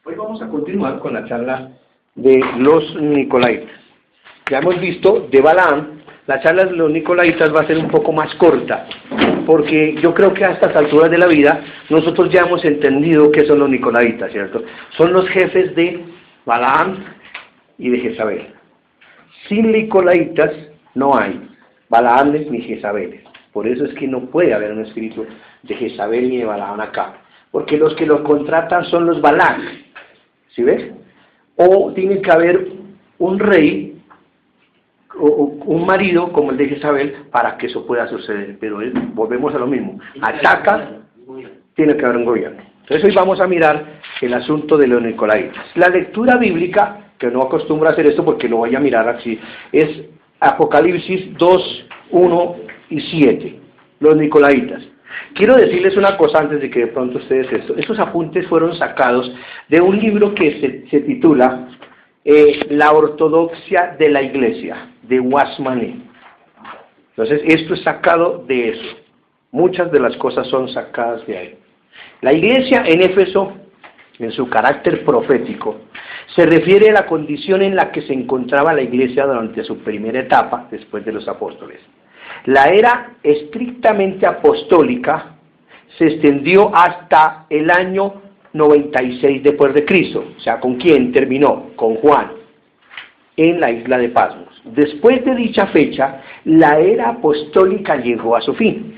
Hoy vamos a continuar con la charla de los Nicolaitas. Ya hemos visto de Balaam. La charla de los Nicolaitas va a ser un poco más corta, porque yo creo que a estas alturas de la vida nosotros ya hemos entendido qué son los Nicolaitas, ¿cierto? Son los jefes de Balaam y de Jezabel. Sin Nicolaitas no hay Balaam ni Jezabel. Por eso es que no puede haber un espíritu de Jezabel ni de Balaam acá, porque los que los contratan son los Balac, ¿sí ves? O tiene que haber un rey o un marido como el de Jezabel para que eso pueda suceder, pero volvemos a lo mismo, ataca, tiene que haber un gobierno. Entonces hoy vamos a mirar el asunto de los Nicolaitas. La lectura bíblica, que no acostumbro a hacer esto porque lo voy a mirar así, es Apocalipsis 2, 1 y 7, los Nicolaitas. Quiero decirles una cosa antes de que de pronto ustedes estos apuntes fueron sacados de un libro que se titula La Ortodoxia de la Iglesia, de Wasmané. Entonces esto es sacado de eso. Muchas de las cosas son sacadas de ahí. La iglesia en Éfeso, en su carácter profético, se refiere a la condición en la que se encontraba la iglesia durante su primera etapa después de los apóstoles. La era estrictamente apostólica se extendió hasta el año 96 después de Cristo. O sea, ¿con quién terminó? Con Juan, en la isla de Patmos. Después de dicha fecha, la era apostólica llegó a su fin.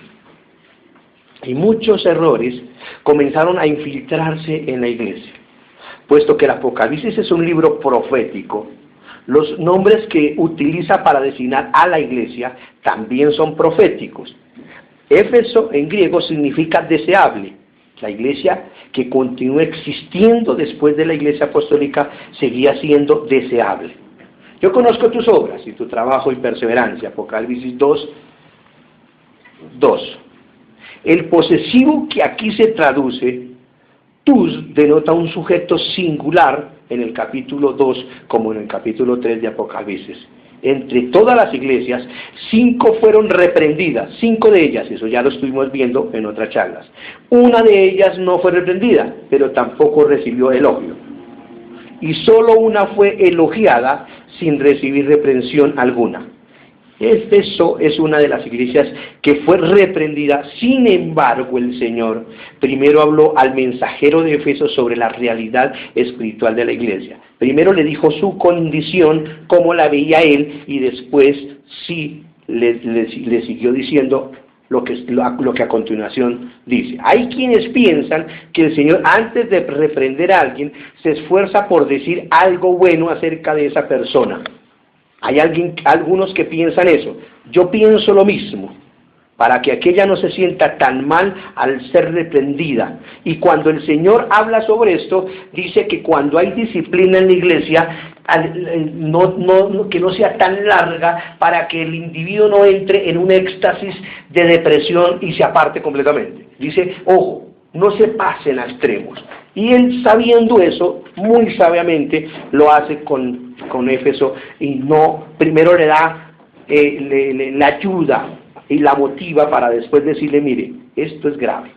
Y muchos errores comenzaron a infiltrarse en la iglesia. Puesto que el Apocalipsis es un libro profético, los nombres que utiliza para designar a la iglesia también son proféticos. Éfeso en griego significa deseable. La iglesia que continúa existiendo después de la iglesia apostólica seguía siendo deseable. Yo conozco tus obras y tu trabajo y perseverancia. Apocalipsis 2, 2. El posesivo que aquí se traduce, tus, denota un sujeto singular en el capítulo 2 como en el capítulo 3 de Apocalipsis. Entre todas las iglesias, 5 fueron reprendidas, 5 de ellas, eso ya lo estuvimos viendo en otras charlas. Una de ellas no fue reprendida, pero tampoco recibió elogio. Y solo una fue elogiada sin recibir reprensión alguna. Éfeso es una de las iglesias que fue reprendida. Sin embargo, el Señor primero habló al mensajero de Éfeso sobre la realidad espiritual de la iglesia. Primero le dijo su condición, cómo la veía él, y después sí le siguió diciendo lo que a continuación dice. Hay quienes piensan que el Señor, antes de reprender a alguien, se esfuerza por decir algo bueno acerca de esa persona. Hay algunos que piensan eso. Yo pienso lo mismo, para que aquella no se sienta tan mal al ser reprendida. Y cuando el Señor habla sobre esto, dice que cuando hay disciplina en la iglesia, que no sea tan larga para que el individuo no entre en un éxtasis de depresión y se aparte completamente. Dice, ojo, no se pasen a extremos. Y él, sabiendo eso, muy sabiamente lo hace con Éfeso, y no, primero le da, le ayuda y la motiva para después decirle, mire, esto es grave.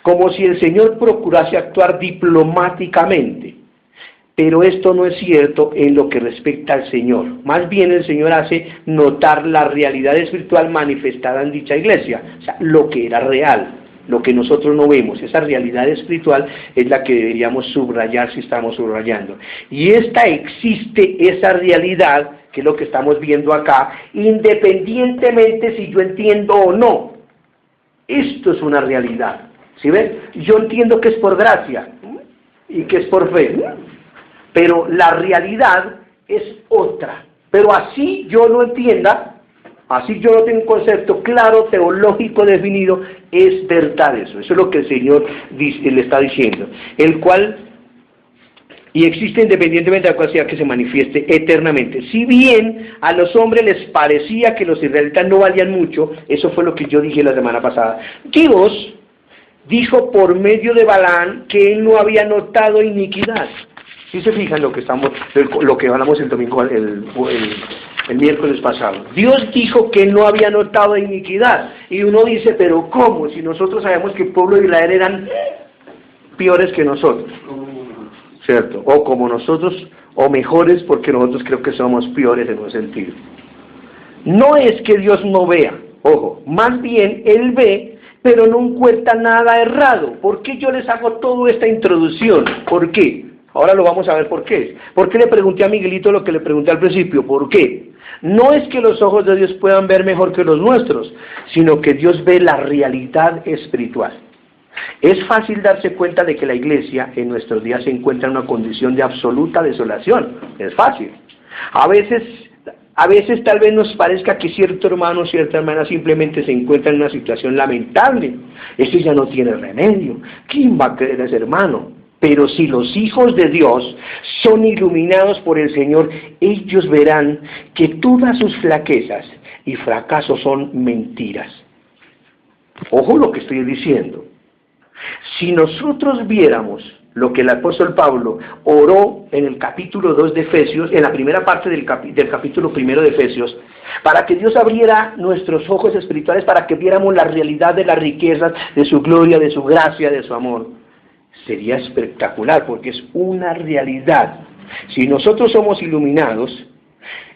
Como si el Señor procurase actuar diplomáticamente, pero esto no es cierto en lo que respecta al Señor. Más bien el Señor hace notar la realidad espiritual manifestada en dicha iglesia, o sea, lo que era real. Lo que nosotros no vemos, esa realidad espiritual es la que deberíamos subrayar si estamos subrayando. Y esta existe, esa realidad, que es lo que estamos viendo acá, independientemente si yo entiendo o no. Esto es una realidad. ¿Sí ven? Yo entiendo que es por gracia y que es por fe, pero la realidad es otra. Pero así yo no entienda, así yo no tengo un concepto claro, teológico, definido, es verdad eso. Eso es lo que el Señor le está diciendo. El cual, y existe independientemente de la cual sea que se manifieste eternamente. Si bien a los hombres les parecía que los israelitas no valían mucho, eso fue lo que yo dije la semana pasada. Dios dijo por medio de Balaam que él no había notado iniquidad. Si se fijan lo que hablamos el domingo, el miércoles pasado. Dios dijo que no había notado iniquidad. Y uno dice, pero ¿cómo? Si nosotros sabemos que el pueblo de Israel eran peores que nosotros. ¿cierto? O como nosotros, o mejores porque nosotros creo que somos peores en un sentido. No es que Dios no vea, ojo, más bien Él ve, pero no encuentra nada errado. ¿Por qué yo les hago toda esta introducción? ¿Por qué? Ahora lo vamos a ver por qué. ¿Por qué le pregunté a Miguelito lo que le pregunté al principio? ¿Por qué? No es que los ojos de Dios puedan ver mejor que los nuestros, sino que Dios ve la realidad espiritual. Es fácil darse cuenta de que la iglesia en nuestros días se encuentra en una condición de absoluta desolación. Es fácil. A veces tal vez nos parezca que cierto hermano o cierta hermana simplemente se encuentra en una situación lamentable. Eso ya no tiene remedio. ¿Quién va a creer a ese hermano? Pero si los hijos de Dios son iluminados por el Señor, ellos verán que todas sus flaquezas y fracasos son mentiras. Ojo lo que estoy diciendo. Si nosotros viéramos lo que el apóstol Pablo oró en el capítulo 2 de Efesios, en la primera parte del capítulo 1 de Efesios, para que Dios abriera nuestros ojos espirituales, para que viéramos la realidad de las riquezas, de su gloria, de su gracia, de su amor, sería espectacular, porque es una realidad. Si nosotros somos iluminados,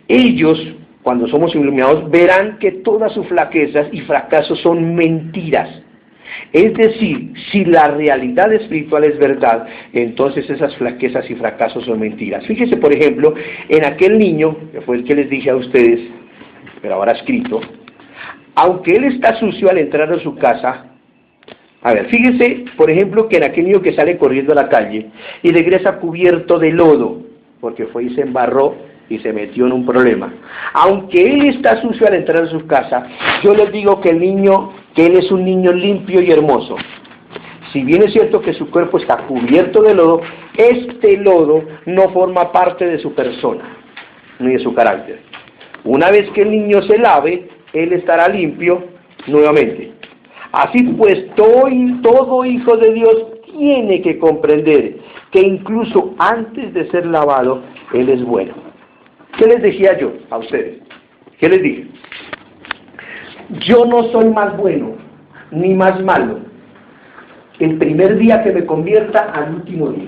ellos, cuando somos iluminados, verán que todas sus flaquezas y fracasos son mentiras. Es decir, si la realidad espiritual es verdad, entonces esas flaquezas y fracasos son mentiras. Fíjese, por ejemplo, en aquel niño, que fue el que les dije a ustedes, pero ahora escrito, aunque él está sucio al entrar a su casa, a ver, fíjese, por ejemplo, que en aquel niño que sale corriendo a la calle y regresa cubierto de lodo, porque fue y se embarró y se metió en un problema. Aunque él está sucio al entrar a su casa, yo les digo que él es un niño limpio y hermoso. Si bien es cierto que su cuerpo está cubierto de lodo, este lodo no forma parte de su persona, ni de su carácter. Una vez que el niño se lave, él estará limpio nuevamente. Así pues, todo hijo de Dios tiene que comprender que incluso antes de ser lavado, él es bueno. ¿Qué les decía yo a ustedes? ¿Qué les dije? Yo no soy más bueno, ni más malo, el primer día que me convierta al último día.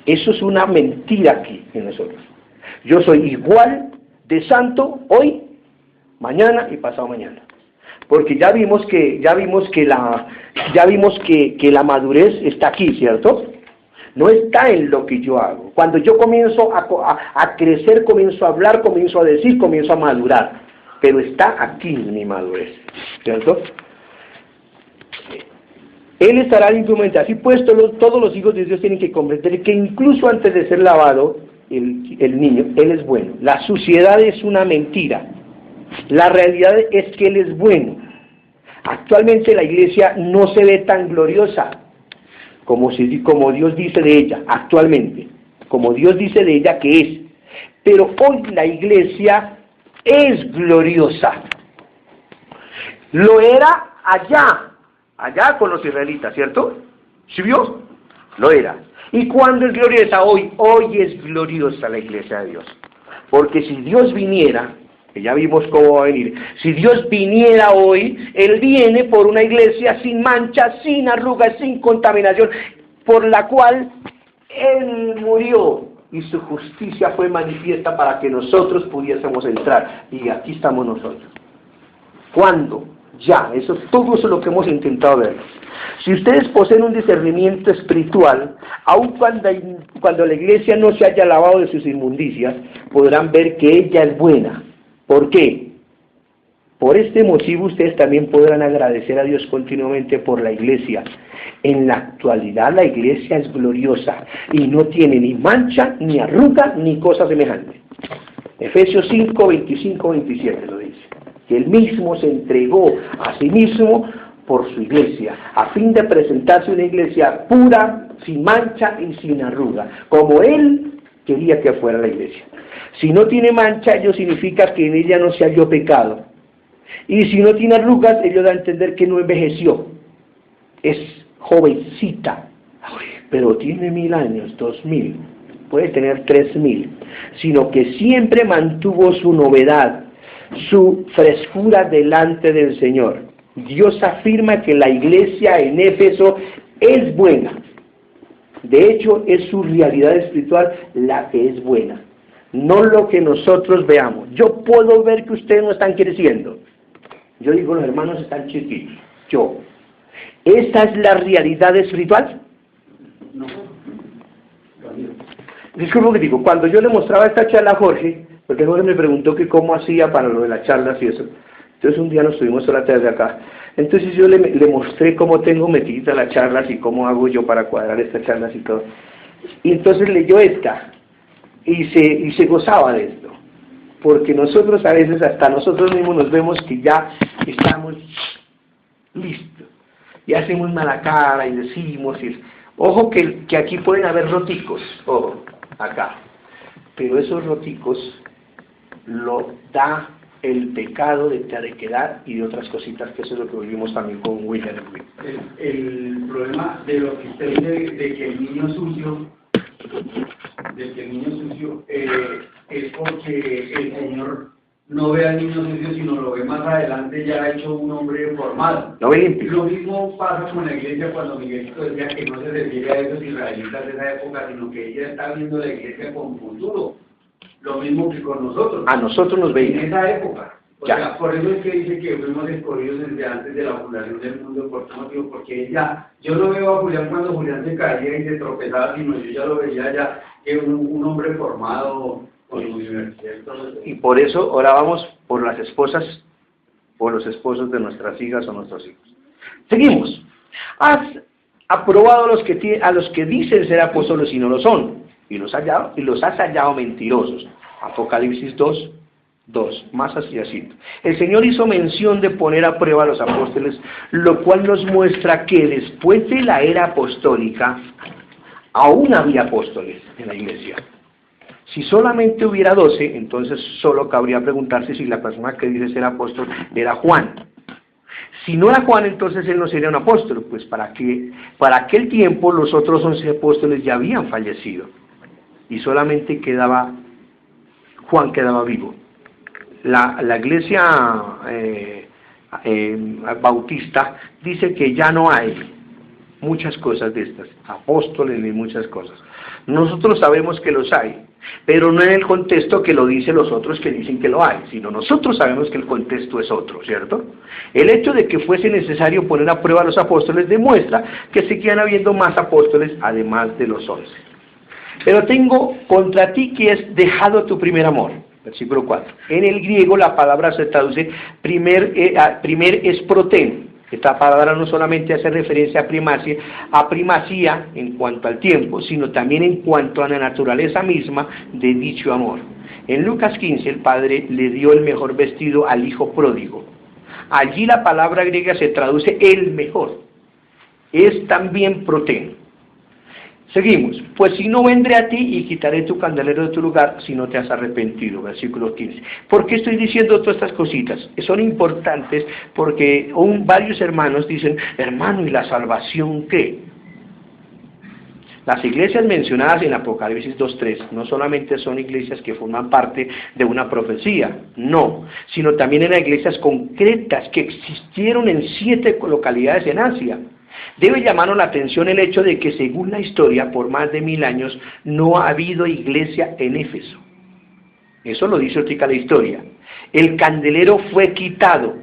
Eso es una mentira aquí en nosotros. Yo soy igual de santo hoy, mañana y pasado mañana. Porque ya vimos que la madurez está aquí, ¿cierto? No está en lo que yo hago. Cuando yo comienzo a crecer, comienzo a hablar, comienzo a decir, comienzo a madurar. Pero está aquí mi madurez, ¿cierto? Él estará limpiamente. Así pues, todos los hijos de Dios tienen que comprender que incluso antes de ser lavado, el niño, él es bueno. La suciedad es una mentira. La realidad es que él es bueno. Actualmente la iglesia no se ve tan gloriosa como Dios dice de ella, actualmente, como Dios dice de ella que es. Pero hoy la iglesia es gloriosa. Lo era allá con los israelitas, ¿cierto? ¿Sí vio? Lo era. ¿Y cuándo es gloriosa? Hoy es gloriosa la iglesia de Dios. Porque si Dios viniera, que ya vimos cómo va a venir, si Dios viniera hoy, Él viene por una iglesia sin mancha, sin arrugas, sin contaminación, por la cual Él murió y su justicia fue manifiesta para que nosotros pudiésemos entrar. Y aquí estamos nosotros. ¿Cuándo? Ya, todo eso es lo que hemos intentado ver. Si ustedes poseen un discernimiento espiritual, aun cuando la iglesia no se haya lavado de sus inmundicias, podrán ver que ella es buena. ¿Por qué? Por este motivo ustedes también podrán agradecer a Dios continuamente por la iglesia. En la actualidad la iglesia es gloriosa y no tiene ni mancha, ni arruga, ni cosa semejante. Efesios 5, 25, 27 lo dice. Que Él mismo se entregó a sí mismo por su iglesia, a fin de presentarse una iglesia pura, sin mancha y sin arruga, como Él quería que fuera la iglesia. Si no tiene mancha, ello significa que en ella no se halló pecado. Y si no tiene arrugas, ello da a entender que no envejeció. Es jovencita, pero tiene 1000 años, 2000, puede tener 3000, sino que siempre mantuvo su novedad, su frescura delante del Señor. Dios afirma que la iglesia en Éfeso es buena. De hecho, es su realidad espiritual la que es buena, no lo que nosotros veamos. Yo puedo ver que ustedes no están creciendo. Yo digo, los hermanos están chiquitos. Yo. ¿Esa es la realidad espiritual? No. Disculpe que digo, cuando yo le mostraba esta charla a Jorge, porque Jorge me preguntó que cómo hacía para lo de las charlas y eso, entonces un día nos estuvimos toda la tarde acá, entonces yo le mostré cómo tengo metidas las charlas y cómo hago yo para cuadrar estas charlas y todo, y entonces leyó esta, y se gozaba de esto, porque nosotros a veces, hasta nosotros mismos nos vemos que ya estamos listos, y hacemos mala cara y decimos, ojo que aquí pueden haber roticos, ojo, acá, pero esos roticos lo da el pecado de terquedad y de otras cositas, que eso es lo que vivimos también con William. El problema de lo que usted dice de que el niño sucio, es porque el Señor no ve al niño sucio, sino lo ve más adelante ya hecho un hombre formado. Lo ve limpio. Lo mismo pasa con la iglesia cuando Miguelito decía que no se refiere a esos israelitas de esa época, sino que ella está viendo la iglesia con futuro. Lo mismo que con nosotros. A nosotros nos veía. En esa época. O Ya. sea, por eso es que dice que fuimos escogidos desde antes de la fundación del mundo. ¿Por qué motivo? Porque ya, yo no veo a Julián cuando Julián se caía y se tropezaba, sino yo ya lo veía ya que un hombre formado con la universidad. Y por eso orábamos por las esposas, por los esposos de nuestras hijas o nuestros hijos. Seguimos. Has aprobado a los que dicen ser apóstoles y no lo son, y los has hallado mentirosos. Apocalipsis 2, más hacia así. El Señor hizo mención de poner a prueba a los apóstoles, lo cual nos muestra que después de la era apostólica, aún había apóstoles en la iglesia. Si solamente hubiera 12, entonces solo cabría preguntarse si la persona que dice ser apóstol era Juan. Si no era Juan, entonces él no sería un apóstol, pues para aquel tiempo los otros 11 apóstoles ya habían fallecido y solamente Juan quedaba vivo. La iglesia bautista dice que ya no hay muchas cosas de estas, apóstoles ni muchas cosas. Nosotros sabemos que los hay, pero no en el contexto que lo dicen los otros que dicen que lo hay, sino nosotros sabemos que el contexto es otro, ¿cierto? El hecho de que fuese necesario poner a prueba a los apóstoles demuestra que seguían habiendo más apóstoles además de los 11. Pero tengo contra ti que has dejado tu primer amor. Versículo 4. En el griego la palabra se traduce primer es proten. Esta palabra no solamente hace referencia a primacía en cuanto al tiempo, sino también en cuanto a la naturaleza misma de dicho amor. En Lucas 15 el padre le dio el mejor vestido al hijo pródigo. Allí la palabra griega se traduce el mejor. Es también proten. Seguimos, pues si no vendré a ti y quitaré tu candelero de tu lugar si no te has arrepentido, versículo 15. ¿Por qué estoy diciendo todas estas cositas? Son importantes porque varios hermanos dicen, hermano, ¿y la salvación qué? Las iglesias mencionadas en Apocalipsis 2.3 no solamente son iglesias que forman parte de una profecía, no, sino también eran iglesias concretas que existieron en 7 localidades en Asia. Debe llamarnos la atención el hecho de que según la historia, por más de 1000 años, no ha habido iglesia en Éfeso. Eso lo dice ahorita la historia. El candelero fue quitado,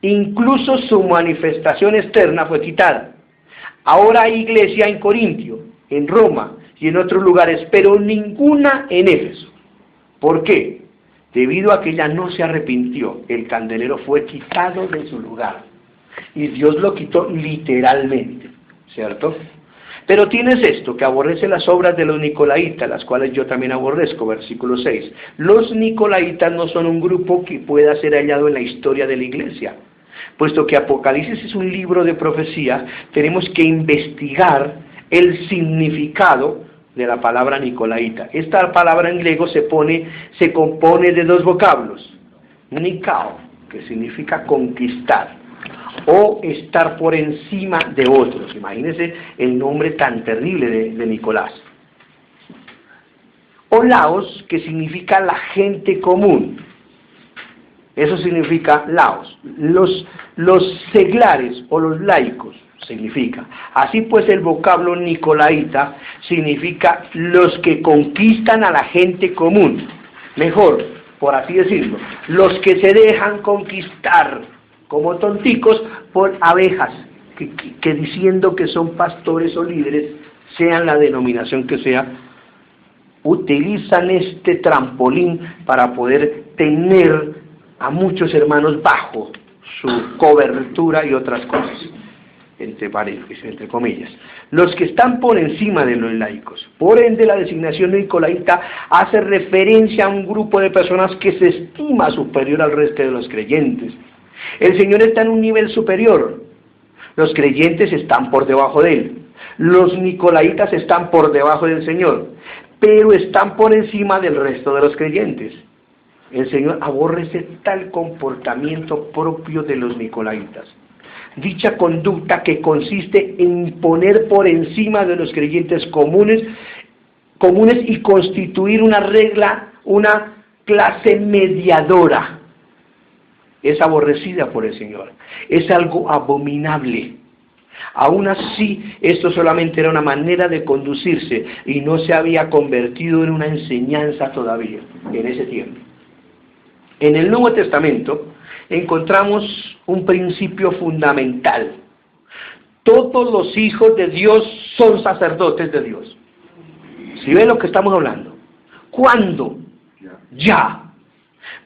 incluso su manifestación externa fue quitada. Ahora hay iglesia en Corintio, en Roma y en otros lugares, pero ninguna en Éfeso. ¿Por qué? Debido a que ella no se arrepintió, el candelero fue quitado de su lugar. Y Dios lo quitó literalmente, ¿cierto? Pero tienes esto, que aborrece las obras de los nicolaitas, las cuales yo también aborrezco, versículo 6. Los nicolaitas no son un grupo que pueda ser hallado en la historia de la iglesia. Puesto que Apocalipsis es un libro de profecía, tenemos que investigar el significado de la palabra nicolaita. Esta palabra en griego se compone de 2 vocablos. Nikao, que significa conquistar, o estar por encima de otros. Imagínense el nombre tan terrible de Nicolás. O laos, que significa la gente común. Eso significa laos. Los seglares o los laicos, significa. Así pues el vocablo nicolaita significa los que conquistan a la gente común. Mejor, por así decirlo, los que se dejan conquistar como tonticos por abejas, que diciendo que son pastores o líderes, sean la denominación que sea, utilizan este trampolín para poder tener a muchos hermanos bajo su cobertura y otras cosas, entre paréntesis, entre comillas. Los que están por encima de los laicos. Por ende, la designación nicolaita hace referencia a un grupo de personas que se estima superior al resto de los creyentes. El Señor está en un nivel superior. Los creyentes están por debajo de Él. Los nicolaitas están por debajo del Señor, pero están por encima del resto de los creyentes. El Señor aborrece tal comportamiento propio de los nicolaitas. Dicha conducta que consiste en poner por encima de los creyentes comunes y constituir una regla, una clase mediadora, es aborrecida por el Señor. Es algo abominable. Aún así, esto solamente era una manera de conducirse y no se había convertido en una enseñanza todavía en ese tiempo. En el Nuevo Testamento encontramos un principio fundamental. Todos los hijos de Dios son sacerdotes de Dios. ¿Sí ven lo que estamos hablando? ¿Cuándo? Ya.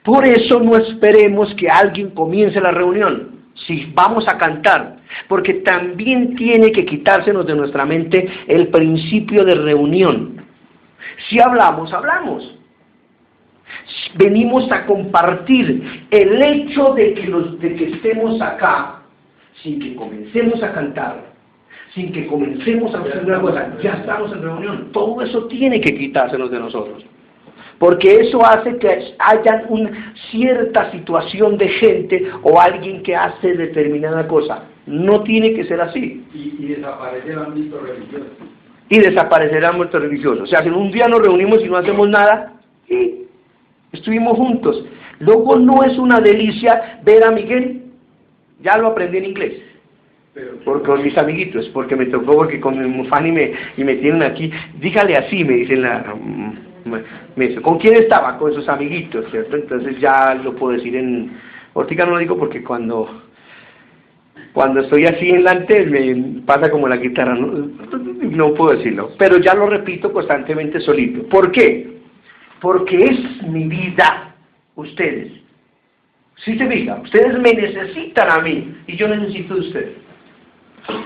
Por eso no esperemos que alguien comience la reunión. Si vamos a cantar, porque también tiene que quitársenos de nuestra mente el principio de reunión. Si hablamos, hablamos. Venimos a compartir el hecho de que estemos acá, sin que comencemos a cantar, sin que comencemos a hacer una cosa, ya estamos en reunión. Todo eso tiene que quitársenos de nosotros. Porque eso hace que haya una cierta situación de gente o alguien que hace determinada cosa. No tiene que ser así. Y desaparece el ámbito religioso. Y desaparecerá el ámbito religioso. O sea, si un día nos reunimos y no hacemos nada, y estuvimos juntos. Luego no es una delicia ver a Miguel. Ya lo aprendí en inglés. Porque con mis amiguitos, porque me tocó, porque con mi mufán y me tienen aquí. Dígale así, me dicen me dice, ¿con quién estaba? Con sus amiguitos, ¿cierto? Entonces ya lo puedo decir en... Ahorita no lo digo porque cuando estoy así en la ante me pasa como la guitarra, no puedo decirlo, pero ya lo repito constantemente solito. ¿Por qué? Porque es mi vida, ustedes. Si se fijan, ustedes me necesitan a mí y yo necesito de ustedes.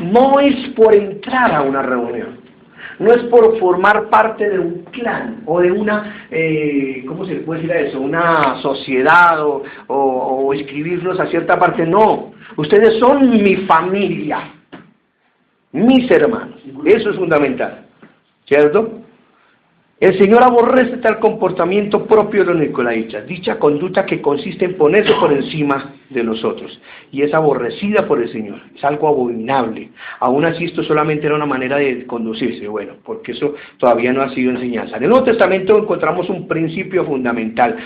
No es por entrar a una reunión. No es por formar parte de un clan o de una, ¿cómo se le puede decir a eso? Una sociedad o inscribirnos a cierta parte. No, ustedes son mi familia, mis hermanos. Eso es fundamental, ¿cierto? El Señor aborrece tal comportamiento propio de los nicolaitas, dicha conducta que consiste en ponerse por encima de nosotros, y es aborrecida por el Señor, es algo abominable. Aún así esto solamente era una manera de conducirse, bueno, porque eso todavía no ha sido enseñanza. En el Nuevo Testamento encontramos un principio fundamental: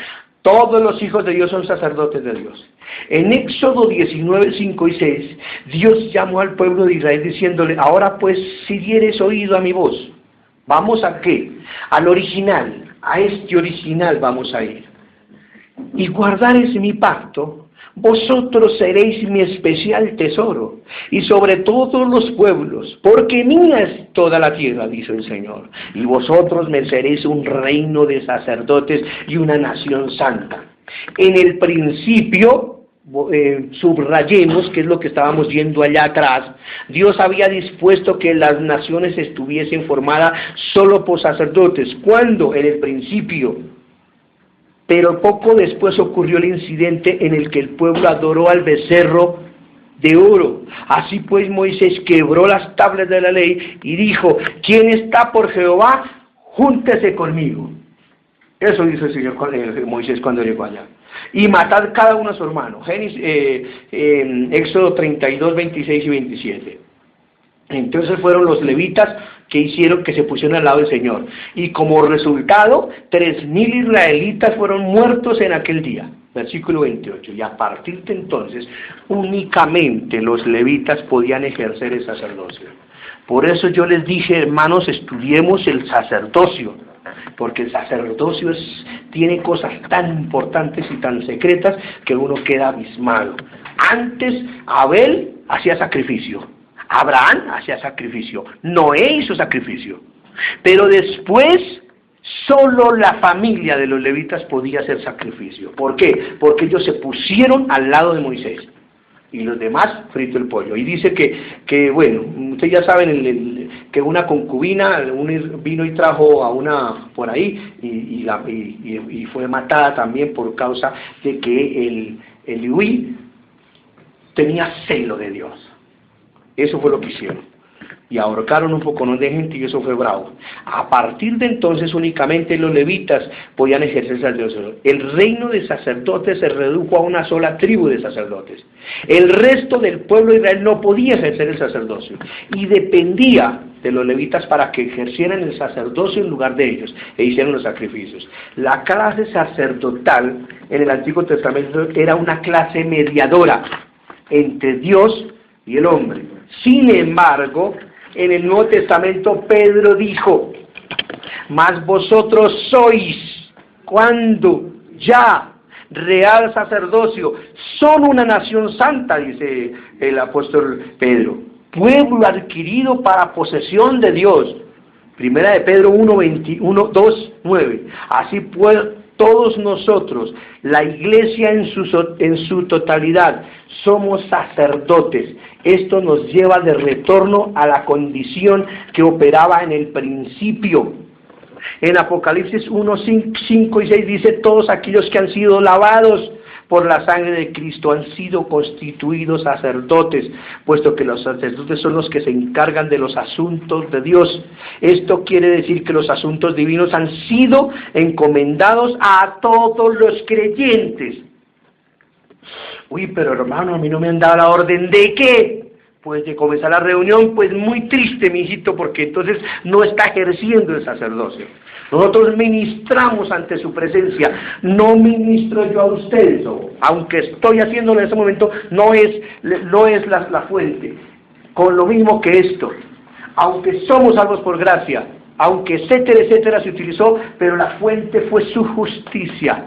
todos los hijos de Dios son sacerdotes de Dios. En Éxodo 19, 5 y 6, Dios llamó al pueblo de Israel diciéndole: ahora pues, si dieres oído a mi voz. ¿Vamos a qué? Al original, a este original vamos a ir. Y guardaréis mi pacto, vosotros seréis mi especial tesoro, y sobre todos los pueblos, porque mía es toda la tierra, dice el Señor, y vosotros me seréis un reino de sacerdotes y una nación santa. En el principio, subrayemos, que es lo que estábamos viendo allá atrás, Dios había dispuesto que las naciones estuviesen formadas solo por sacerdotes. ¿Cuándo? En el principio. Pero poco después ocurrió el incidente en el que el pueblo adoró al becerro de oro. Así pues Moisés quebró las tablas de la ley y dijo: ¿quién está por Jehová? Júntese conmigo. Eso dice el Señor Moisés cuando llegó allá. Y matad cada uno a su hermano. Éxodo 32, 26 y 27. Entonces fueron los levitas que hicieron que se pusieron al lado del Señor. Y como resultado, 3,000 israelitas fueron muertos en aquel día. Versículo 28. Y a partir de entonces, únicamente los levitas podían ejercer el sacerdocio. Por eso yo les dije, hermanos, estudiemos el sacerdocio, porque el sacerdocio tiene cosas tan importantes y tan secretas que uno queda abismado. Antes, Abel hacía sacrificio, Abraham hacía sacrificio, Noé hizo sacrificio, pero después solo la familia de los levitas podía hacer sacrificio. ¿Por qué? Porque ellos se pusieron al lado de Moisés y los demás frito el pollo. Y dice que bueno, ustedes ya saben que una concubina vino y trajo a una por ahí y fue matada también por causa de que el Leví tenía celo de Dios. Eso fue lo que hicieron. Y ahorcaron un poco de gente y eso fue bravo. A partir de entonces únicamente los levitas podían ejercer el sacerdocio. El reino de sacerdotes se redujo a una sola tribu de sacerdotes. El resto del pueblo de Israel no podía ejercer el sacerdocio y dependía de los levitas para que ejercieran el sacerdocio en lugar de ellos e hicieran los sacrificios. La clase sacerdotal en el Antiguo Testamento era una clase mediadora entre Dios y el hombre. Sin embargo, en el Nuevo Testamento Pedro dijo, mas vosotros sois, cuando ya real sacerdocio, son una nación santa, dice el apóstol Pedro, pueblo adquirido para posesión de Dios. Primera de Pedro 2:9. Así pues, todos nosotros, la iglesia en su totalidad, somos sacerdotes. Esto nos lleva de retorno a la condición que operaba en el principio. En Apocalipsis 1:5 y 6 dice, todos aquellos que han sido lavados por la sangre de Cristo han sido constituidos sacerdotes, puesto que los sacerdotes son los que se encargan de los asuntos de Dios. Esto quiere decir que los asuntos divinos han sido encomendados a todos los creyentes. Uy, pero hermano, a mí no me han dado la orden ¿de qué? Pues de comenzar la reunión, pues muy triste, mi hijito, porque entonces no está ejerciendo el sacerdocio. Nosotros ministramos ante su presencia, no ministro yo a ustedes, aunque estoy haciéndolo en este momento, no es la fuente. Con lo mismo que esto, aunque somos salvos por gracia, aunque etcétera se utilizó, pero la fuente fue su justicia.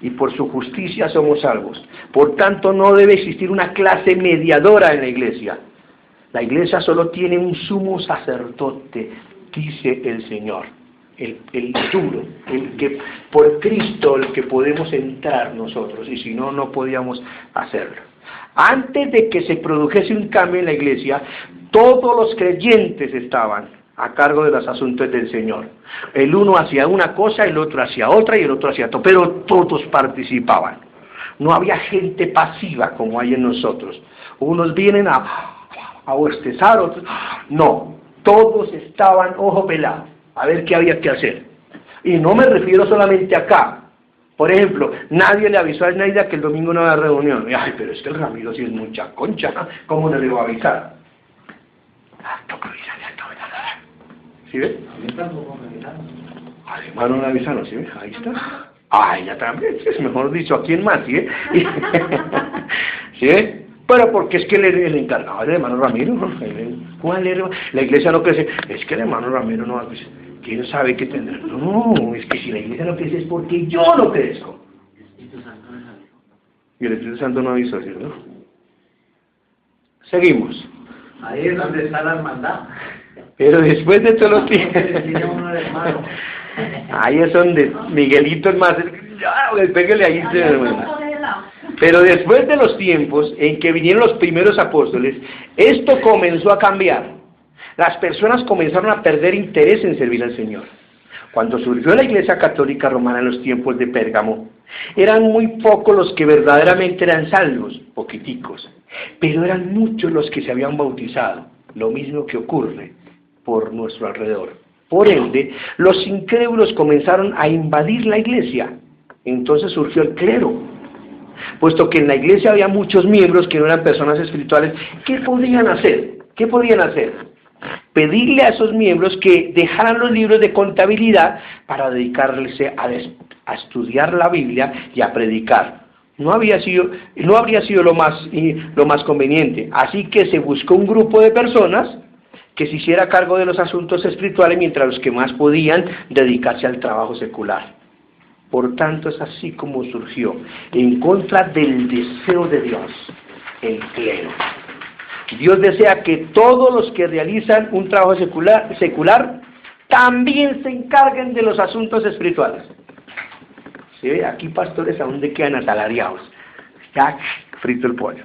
Y por su justicia somos salvos. Por tanto, no debe existir una clase mediadora en la iglesia. La iglesia solo tiene un sumo sacerdote, dice el Señor. El duro, el que por Cristo el que podemos entrar nosotros, y si no, no podíamos hacerlo. Antes de que se produjese un cambio en la iglesia, todos los creyentes estaban a cargo de los asuntos del Señor. El uno hacía una cosa, el otro hacía otra y el otro hacía otra, pero todos participaban. No había gente pasiva como hay en nosotros. Unos vienen a bostezar, otros no. Todos estaban ojo pelado a ver qué había que hacer. Y no me refiero solamente acá. Por ejemplo, nadie le avisó a Naida que el domingo no había reunión. Ay, pero es que el Ramiro sí es mucha concha, ¿cómo no le va a avisar? Toca avisarle a todos. ¿Sí ves? Además no le avisaron, ¿sí ves? Ahí está. Ay, ya también, es mejor dicho, ¿a quién más? ¿Sí ves? ¿Sí ves? Pero porque es que el encargado del hermano Ramiro, ¿no? ¿Cuál era? La iglesia no crece, es que el hermano Ramiro no va a crecer. ¿Quién sabe qué tendrá? No, es que si la iglesia no crece es porque yo no crezco. Y el Espíritu Santo no avisó, ¿cierto? Seguimos. Ahí es donde está la hermandad. Pero después de todos los tiempos, ahí es donde Miguelito es más, pégale ahí. Pero después de los tiempos en que vinieron los primeros apóstoles, esto comenzó a cambiar. Las personas comenzaron a perder interés en servir al Señor. Cuando surgió la Iglesia Católica Romana en los tiempos de Pérgamo, eran muy pocos los que verdaderamente eran salvos, poquiticos, pero eran muchos los que se habían bautizado, lo mismo que ocurre por nuestro alrededor. Por ende, los incrédulos comenzaron a invadir la iglesia. Entonces surgió el clero. Puesto que en la iglesia había muchos miembros que no eran personas espirituales, ¿qué podían hacer? ¿Qué podían hacer? Pedirle a esos miembros que dejaran los libros de contabilidad para dedicarse a estudiar la Biblia y a predicar. No habría sido lo más conveniente. Así que se buscó un grupo de personas que se hiciera cargo de los asuntos espirituales, mientras los que más podían dedicarse al trabajo secular. Por tanto, es así como surgió, en contra del deseo de Dios, el clero. Dios desea que todos los que realizan un trabajo secular también se encarguen de los asuntos espirituales. ¿Sí ve? Aquí pastores aún de quedan asalariados. Ya frito el pollo.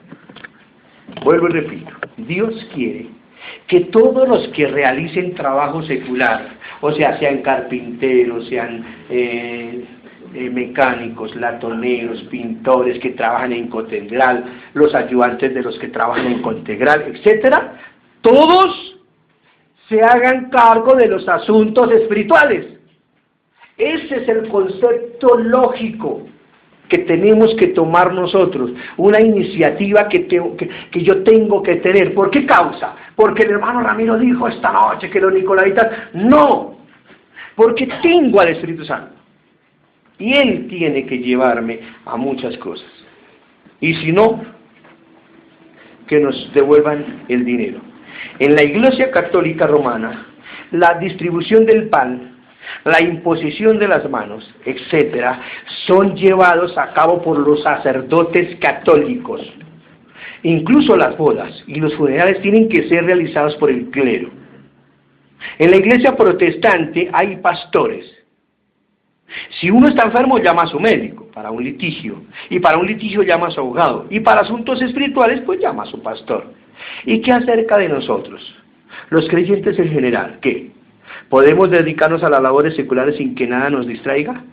Vuelvo y repito. Dios quiere que todos los que realicen trabajo secular, o sea, sean carpinteros, sean mecánicos, latoneros, pintores que trabajan en Cotegral, los ayudantes de los que trabajan en Cotegral, etcétera, todos se hagan cargo de los asuntos espirituales. Ese es el concepto lógico que tenemos que tomar nosotros, una iniciativa que yo tengo que tener. ¿Por qué causa? Porque el hermano Ramiro dijo esta noche que los nicolaitas, no, porque tengo al Espíritu Santo, y Él tiene que llevarme a muchas cosas, y si no, que nos devuelvan el dinero. En la Iglesia Católica Romana, la distribución del pan, la imposición de las manos, etcétera, son llevados a cabo por los sacerdotes católicos. Incluso las bodas y los funerales tienen que ser realizados por el clero. En la iglesia protestante hay pastores. Si uno está enfermo, llama a su médico para un litigio, y para un litigio llama a su abogado, y para asuntos espirituales, pues llama a su pastor. ¿Y qué acerca de nosotros, los creyentes en general? ¿Qué? ¿Podemos dedicarnos a las labores seculares sin que nada nos distraiga?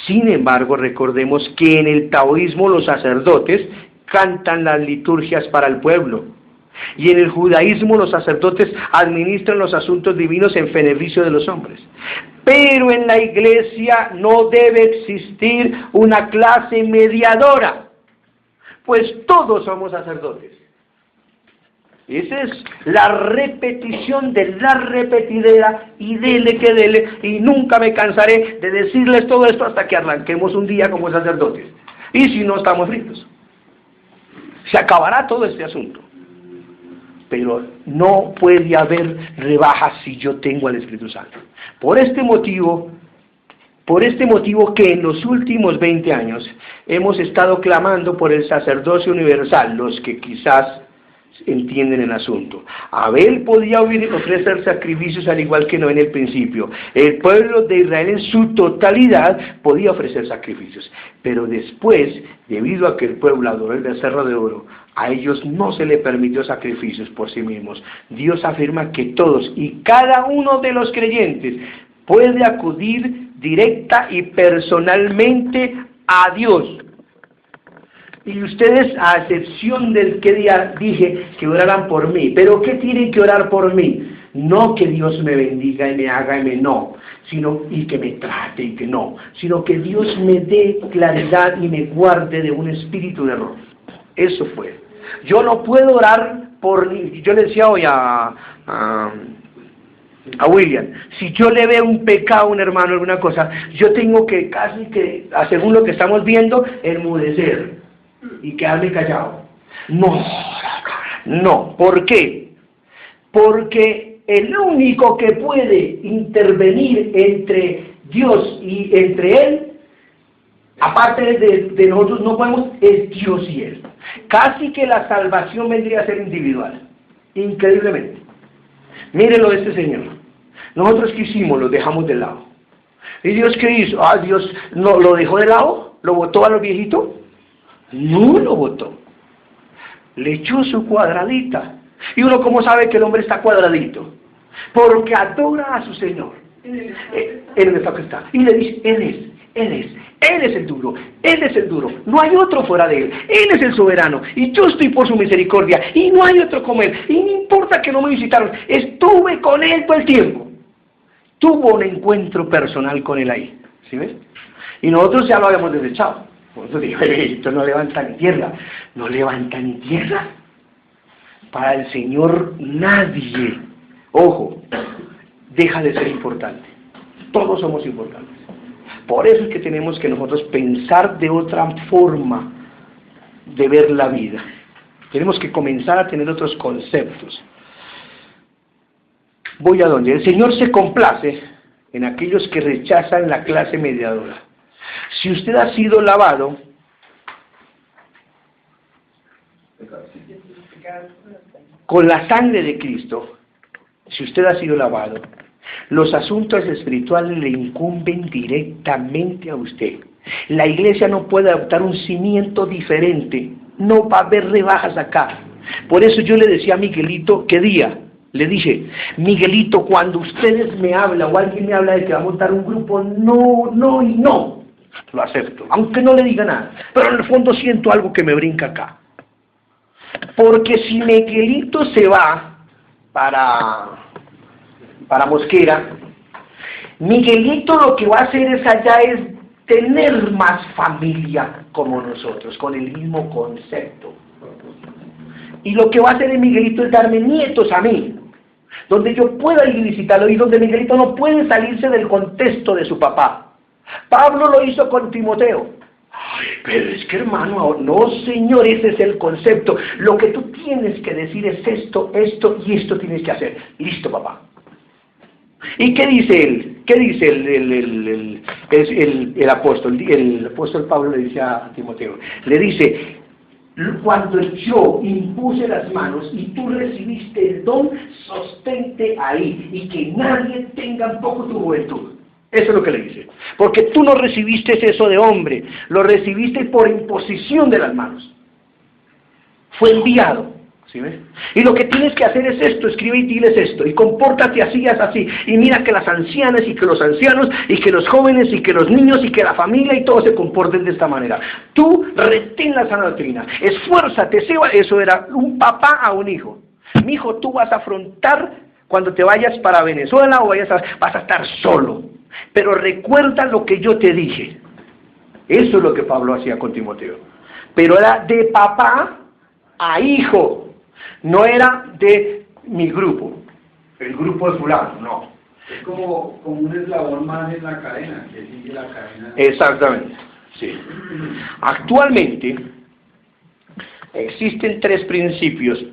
Sin embargo, recordemos que en el taoísmo los sacerdotes cantan las liturgias para el pueblo, y en el judaísmo los sacerdotes administran los asuntos divinos en beneficio de los hombres. Pero en la iglesia no debe existir una clase mediadora, pues todos somos sacerdotes. Esa es la repetición de la repetidera, y dele que dele, y nunca me cansaré de decirles todo esto hasta que arranquemos un día como sacerdotes. Y si no, estamos fritos. Se acabará todo este asunto. Pero no puede haber rebajas si yo tengo al Espíritu Santo. Por este motivo que en los últimos 20 años hemos estado clamando por el sacerdocio universal, los que quizás entienden el asunto. Abel podía ofrecer sacrificios al igual que no en el principio. El pueblo de Israel en su totalidad podía ofrecer sacrificios, pero después, debido a que el pueblo adoró el becerro de oro, a ellos no se le permitió sacrificios por sí mismos. Dios afirma que todos y cada uno de los creyentes puede acudir directa y personalmente a Dios. Y ustedes, a excepción del que día dije que oraran por mí, pero ¿qué tienen que orar por mí? No que Dios me bendiga y me haga y me no, y que me trate y que no, sino que Dios me dé claridad y me guarde de un espíritu de error. Eso fue. Yo no puedo orar por... Yo le decía hoy a William, si yo le veo un pecado a un hermano, alguna cosa, yo tengo que casi que, según lo que estamos viendo, enmudecer y quedarme callado. No. ¿Por qué? Porque el único que puede intervenir entre Dios y entre Él, aparte de nosotros no podemos, es Dios y Él. Casi que la salvación vendría a ser individual, increíblemente. Mírenlo de este señor. Nosotros ¿qué hicimos? Lo dejamos de lado. ¿Y Dios qué hizo? Dios no lo dejó de lado, lo botó a los viejitos. No lo votó. Le echó su cuadradita. ¿Y uno cómo sabe que el hombre está cuadradito? Porque adora a su Señor. Él está. Y le dice, Él es el duro, Él es el duro. No hay otro fuera de Él. Él es el soberano. Y yo estoy por su misericordia. Y no hay otro como Él. Y no importa que no me visitaron. Estuve con Él todo el tiempo. Tuvo un encuentro personal con Él ahí. ¿Sí ves? Y nosotros ya lo habíamos desechado. Por eso digo, esto no levanta ni tierra. No levanta ni tierra. Para el Señor nadie, ojo, deja de ser importante. Todos somos importantes. Por eso es que tenemos que nosotros pensar de otra forma de ver la vida. Tenemos que comenzar a tener otros conceptos. Voy a donde el Señor se complace en aquellos que rechazan la clase mediadora. Si usted ha sido lavado, con la sangre de Cristo, si usted ha sido lavado, los asuntos espirituales le incumben directamente a usted. La iglesia no puede adoptar un cimiento diferente, no va a haber rebajas acá. Por eso yo le decía a Miguelito, ¿qué día? Le dije, Miguelito, cuando ustedes me hablan o alguien me habla de que va a montar un grupo, no, no y no, lo acepto, aunque no le diga nada, pero en el fondo siento algo que me brinca acá. Porque si Miguelito se va para Mosquera, Miguelito lo que va a hacer es allá es tener más familia como nosotros, con el mismo concepto. Y lo que va a hacer el Miguelito es darme nietos a mí, donde yo pueda ir visitarlo y donde Miguelito no puede salirse del contexto de su papá. Pablo lo hizo con Timoteo. Ay, pero es que hermano, no señor, ese es el concepto. Lo que tú tienes que decir es esto, esto y esto tienes que hacer. Listo, papá. ¿Y qué dice él? ¿Qué dice el apóstol? El apóstol Pablo le dice a Timoteo, le dice, cuando yo impuse las manos y tú recibiste el don, sostente ahí y que nadie tenga un poco tu juventud. Eso es lo que le dice. Porque tú no recibiste eso de hombre, lo recibiste por imposición de las manos. Fue enviado. ¿Sí ves? Y lo que tienes que hacer es esto, escribe y diles esto, y compórtate así, es así, y mira que las ancianas, y que los ancianos, y que los jóvenes, y que los niños, y que la familia, y todos se comporten de esta manera. Tú retén la sana doctrina, esfuérzate, eso era un papá a un hijo. Mi hijo, tú vas a afrontar cuando te vayas para Venezuela, o vas a estar solo, pero recuerda lo que yo te dije. Eso es lo que Pablo hacía con Timoteo, pero era de papá a hijo. No era de mi grupo, el grupo de fulano, no. Es como un eslabón más en la cadena, que sigue la cadena. Exactamente, sí. Actualmente existen 3 principios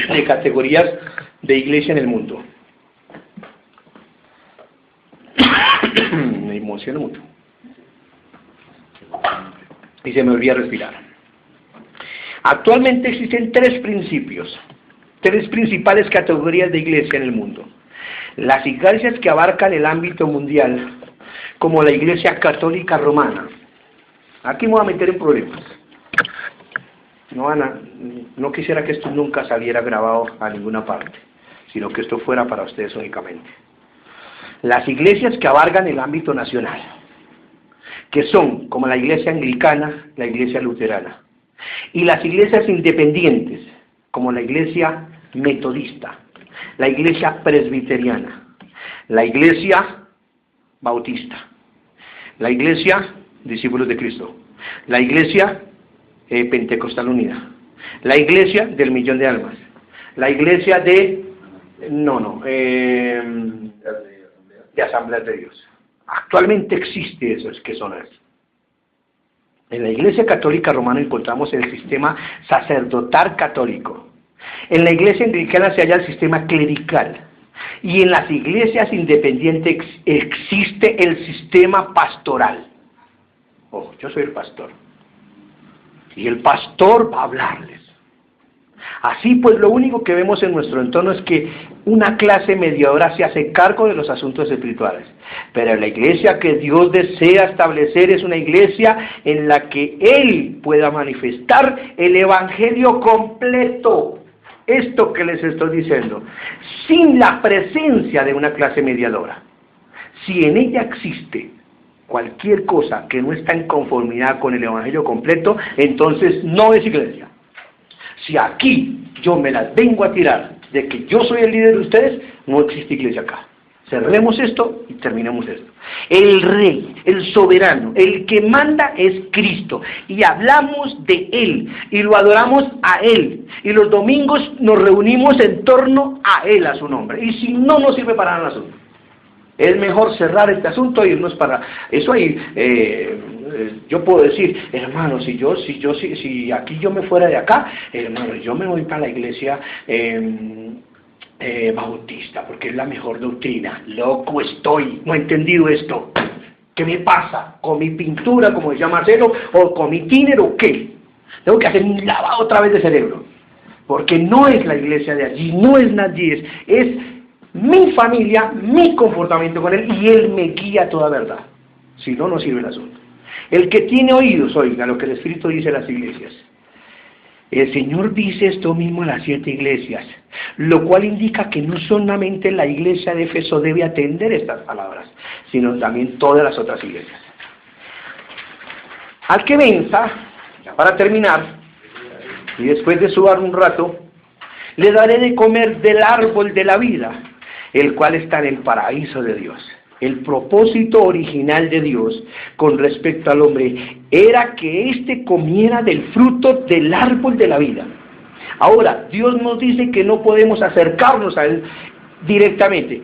de categorías de iglesia en el mundo. Me emociono mucho. Y se me olvida respirar. Actualmente existen 3 principios, 3 principales categorías de iglesia en el mundo. Las iglesias que abarcan el ámbito mundial, como la Iglesia Católica Romana. Aquí me voy a meter en problemas. No quisiera que esto nunca saliera grabado a ninguna parte, sino que esto fuera para ustedes únicamente. Las iglesias que abarcan el ámbito nacional, que son como la Iglesia Anglicana, la Iglesia Luterana. Y las iglesias independientes, como la Iglesia Metodista, la Iglesia Presbiteriana, la Iglesia Bautista, la Iglesia Discípulos de Cristo, la Iglesia Pentecostal Unida, la Iglesia del Millón de Almas, la Iglesia de Asambleas de Dios. Actualmente existe eso, es que son esas. En la Iglesia Católica Romana encontramos el sistema sacerdotal católico. En la Iglesia Anglicana se halla el sistema clerical. Y en las iglesias independientes existe el sistema pastoral. Oh, yo soy el pastor. Y el pastor va a hablarles. Así pues, lo único que vemos en nuestro entorno es que una clase mediadora se hace cargo de los asuntos espirituales. Pero la iglesia que Dios desea establecer es una iglesia en la que Él pueda manifestar el evangelio completo. Esto que les estoy diciendo, sin la presencia de una clase mediadora. Si en ella existe cualquier cosa que no está en conformidad con el evangelio completo, entonces no es iglesia. Si aquí yo me las vengo a tirar de que yo soy el líder de ustedes, no existe iglesia acá. Cerremos esto y terminemos esto. El rey, el soberano, el que manda es Cristo. Y hablamos de Él y lo adoramos a Él. Y los domingos nos reunimos en torno a Él, a su nombre. Y si no, no sirve para nada el asunto. Es mejor cerrar este asunto e irnos para... Eso ahí, yo puedo decir, hermano, si aquí yo me fuera de acá, hermano, yo me voy para la iglesia bautista, porque es la mejor doctrina. Loco estoy, no he entendido esto. ¿Qué me pasa? ¿Con mi pintura, como decía Marcelo, o con mi tiner o qué? Tengo que hacer un lavado otra vez de cerebro, porque no es la iglesia de allí, no es nadie, es mi familia, mi comportamiento con Él, y Él me guía a toda verdad. Si no, no sirve el asunto. El que tiene oídos, oiga lo que el Espíritu dice a las iglesias. El Señor dice esto mismo a las 7 iglesias, lo cual indica que no solamente la iglesia de Éfeso debe atender estas palabras, sino también todas las otras iglesias. Al que venza, ya para terminar, y después de sudar un rato, le daré de comer del árbol de la vida, el cual está en el paraíso de Dios. El propósito original de Dios con respecto al hombre era que éste comiera del fruto del árbol de la vida. Ahora, Dios nos dice que no podemos acercarnos a Él directamente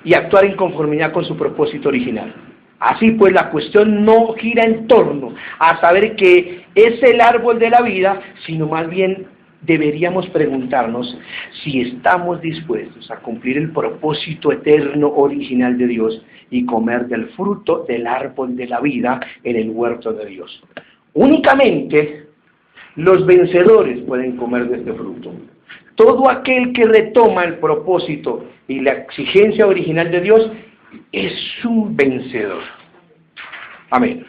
y actuar en conformidad con su propósito original. Así pues, la cuestión no gira en torno a saber que es el árbol de la vida, sino más bien deberíamos preguntarnos si estamos dispuestos a cumplir el propósito eterno original de Dios y comer del fruto del árbol de la vida en el huerto de Dios. Únicamente los vencedores pueden comer de este fruto. Todo aquel que retoma el propósito y la exigencia original de Dios es un vencedor. Amén.